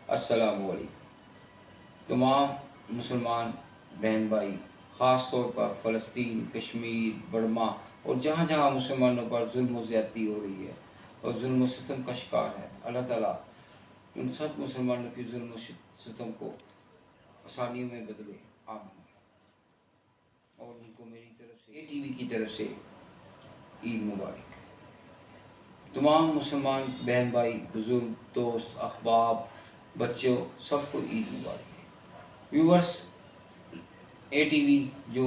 अस्सलामु अलैकुम। तमाम मुसलमान बहन भाई, ख़ास तौर पर फ़लस्तीन, कश्मीर, बर्मा और जहाँ जहाँ मुसलमानों पर जुल्म व ज़्यादती हो रही है और जुल्म व सितम का शिकार है, अल्लाह ताला उन सब मुसलमानों की जुल्म व सितम को आसानियों में बदले, आमीन। और उनको मेरी तरफ से, ATV की तरफ से ईद मुबारक। तमाम मुसलमान बहन भाई, बुज़ुर्ग, दोस्त, अहबाब, बच्चों, सबको ईद मुबारक। व्यूवर्स, ATV जो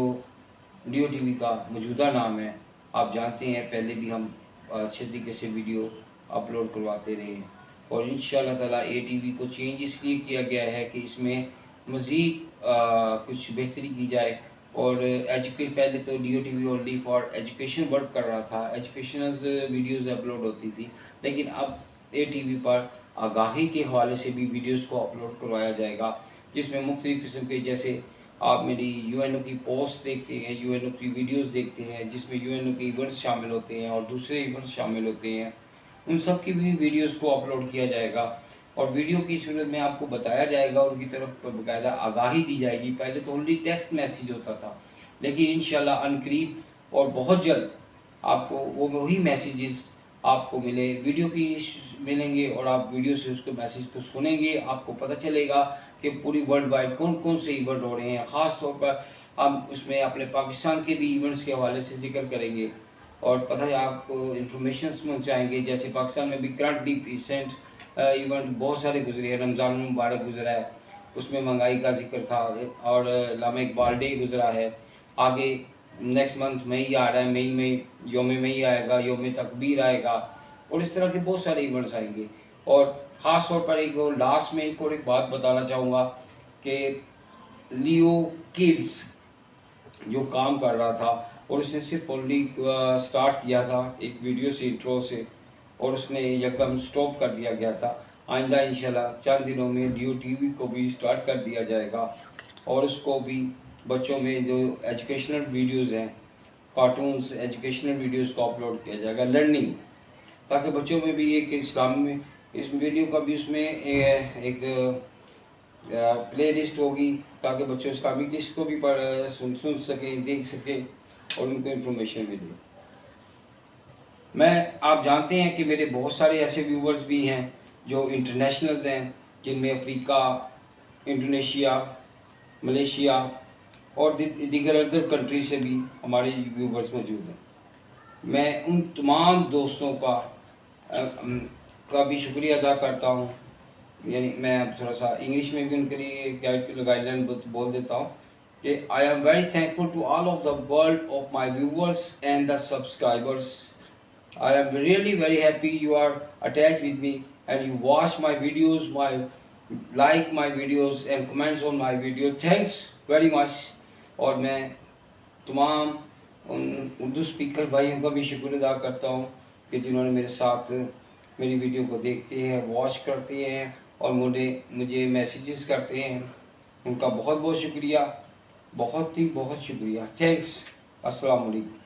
Leo TV का मौजूदा नाम है, आप जानते हैं पहले भी हम अच्छे तरीके से वीडियो अपलोड करवाते रहे हैं और इंशाअल्लाह ताला ATV को चेंज इसलिए किया गया है कि इसमें मज़ीद कुछ बेहतरी की जाए। और पहले तो Leo TV only for education work कर रहा था, एजुकेशनल वीडियोज़ अपलोड होती थी, लेकिन अब ATV पर आगाही के हवाले से भी वीडियोज़ को अपलोड करवाया जाएगा, जिसमें मुख्तलिफ़ किस्म के, जैसे आप मेरी UNO की पोस्ट देखते हैं, UNO की वीडियोस देखते हैं, जिसमें UNO के इवेंट्स शामिल होते हैं और दूसरे इवेंट्स शामिल होते हैं, उन सब की भी वीडियोस को अपलोड किया जाएगा और वीडियो की सूरत में आपको बताया जाएगा, उनकी तरफ बाकायदा आगाही दी जाएगी। पहले तो ओनली टेक्स्ट मैसेज होता था, लेकिन इंशाल्लाह अनकरीब और बहुत जल्द आपको वो वही मैसेजेस आपको वीडियो की मिलेंगे और आप वीडियो से उसको मैसेज को सुनेंगे, आपको पता चलेगा कि पूरी वर्ल्ड वाइड कौन कौन से इवेंट हो रहे हैं। ख़ास तौर पर हम उसमें अपने पाकिस्तान के भी इवेंट्स के हवाले से जिक्र करेंगे और पता है आपको इन्फॉर्मेशन पहुँचाएँगे। जैसे पाकिस्तान में भी करंटली रिसेंट इवेंट बहुत सारे गुजरे हैं। रमज़ान मुबारक गुजरा है, उसमें महंगाई का जिक्र था, और अल्लामा इकबाल डे गुजरा है। आगे नेक्स्ट मंथ मई आ रहा है, मई में योम मई आएगा, योम तकबीर आएगा और इस तरह के बहुत सारे इवेंट्स आएंगे। और ख़ास तौर पर एक और लास्ट में एक बात बताना चाहूँगा कि लियो किड्स जो काम कर रहा था और उसने सिर्फ ओनली स्टार्ट किया था एक वीडियो से, इंट्रो से, और उसने एकदम स्टॉप कर दिया गया था। आइंदा इंशाल्लाह चंद दिनों में Leo TV को भी स्टार्ट कर दिया जाएगा और उसको भी बच्चों में जो एजुकेशनल वीडियोज़ हैं, कार्टून्स, एजुकेशनल वीडियोज़ को अपलोड किया जाएगा, लर्निंग, ताकि बच्चों में भी एक इस्लाम में इस वीडियो का भी उसमें एक प्ले लिस्ट होगी, ताकि बच्चों इस्लामिक लिस्ट को भी सुन सकें, देख सकें और उनको इन्फॉर्मेशन मिले। आप जानते हैं कि मेरे बहुत सारे ऐसे व्यूवर्स भी हैं जो इंटरनेशनल्स हैं, जिनमें अफ्रीका, इंडोनेशिया, मलेशिया और दीगर अदर कंट्री से भी हमारे व्यूवर्स मौजूद हैं। मैं उन तमाम दोस्तों का भी शुक्रिया अदा करता हूँ। यानी मैं अब थोड़ा सा इंग्लिश में भी उनके लिए गाइडलाइन बोल देता हूँ कि I am very thankful to all of the world of my viewers and the subscribers. I am really very happy you are attached with me and you watch my videos, like my videos and comments on my video. Thanks very much। और मैं तमाम उन Urdu speaker भाइयों का भी शुक्र अदा करता हूँ कि जिन्होंने मेरे साथ मेरी वीडियो को देखते हैं, वॉच करते हैं और मुझे मैसेजेस करते हैं। उनका बहुत बहुत शुक्रिया, बहुत ही बहुत शुक्रिया। थैंक्स। अस्सलाम वालेकुम।